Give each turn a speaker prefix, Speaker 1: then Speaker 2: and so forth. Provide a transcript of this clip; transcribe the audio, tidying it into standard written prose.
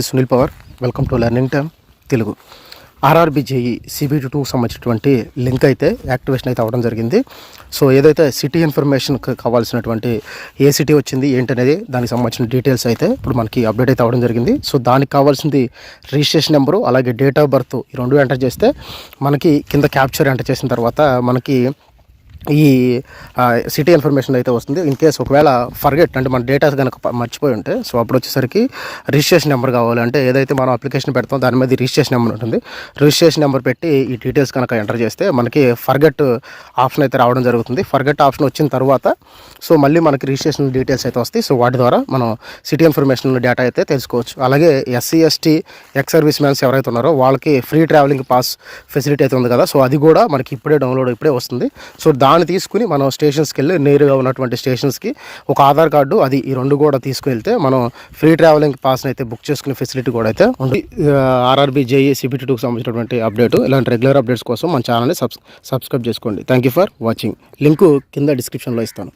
Speaker 1: Sunil power. Welcome to learning time Telugu. RRB JEE CBT2 సంబంధించినటువంటి link అయితే activation అయితే అవ్వడం జరిగింది. సో ఏదైతే సిటీ ఇన్ఫర్మేషన్కి కావాల్సినటువంటి ఏ సిటీ వచ్చింది ఏంటనేది దానికి సంబంధించిన డీటెయిల్స్ అయితే ఇప్పుడు మనకి అప్డేట్ అయితే అవ్వడం జరిగింది. సో దానికి కావాల్సింది రిజిస్ట్రేషన్ నెంబరు అలాగే డేట్ ఆఫ్ బర్త్ ఈ రెండు ఎంటర్ చేస్తే మనకి కింద క్యాప్చర్ ఎంటర్ చేసిన తర్వాత మనకి ఈ సిటీ ఇన్ఫర్మేషన్ అయితే వస్తుంది. ఇన్ కేస్ ఒకవేళ ఫర్గెట్ అంటే మన డేటా కనుక మర్చిపోయి ఉంటే సో అప్పుడు వచ్చేసరికి రిజిస్ట్రేషన్ నెంబర్ కావాలి. అంటే ఏదైతే మనం అప్లికేషన్ పెడతాం దాని మీద రిజిస్ట్రేషన్ నెంబర్ ఉంటుంది. రిజిస్ట్రేషన్ నెంబర్ పెట్టి ఈ డీటెయిల్స్ కనుక ఎంటర్ చేస్తే మనకి ఫర్గెట్ ఆప్షన్ అయితే రావడం జరుగుతుంది. ఫర్గెట్ ఆప్షన్ వచ్చిన తర్వాత సో మళ్ళీ మనకి రిజిస్ట్రేషన్ డీటెయిల్స్ అయితే వస్తాయి. సో వాటి ద్వారా మనం సిటీ ఇన్ఫర్మేషన్ డేటా అయితే తెలుసుకోవచ్చు. అలాగే SC ST ex service man's ఎవరైతే ఉన్నారో వాళ్ళకి ఫ్రీ ట్రావెలింగ్ పాస్ ఫెసిలిటీ అయితే ఉంది కదా. సో అది కూడా మనకి ఇప్పుడే ఇప్పుడే వస్తుంది. సో దాన్ని తీసుకుని మనం స్టేషన్స్కి వెళ్ళి నేరుగా ఉన్నటువంటి స్టేషన్స్కి ఒక ఆధార్ కార్డు అది ఈ రెండు కూడా తీసుకువెళ్తే మనం ఫ్రీ ట్రావెలింగ్ పాస్ని అయితే బుక్ చేసుకునే ఫెసిలిటీ కూడా అయితే ఉంది. ఆర్ఆర్బి జేఈ CBT2కి సంబంధించినటువంటి అప్డేట్. ఇలాంటి రెగ్యులర్ అప్డేట్స్ కోసం మన ఛానల్ని సబ్స్క్రైబ్ చేసుకోండి. Thank you for watching. Link కింద డిస్క్రిప్షన్లో ఇస్తాను.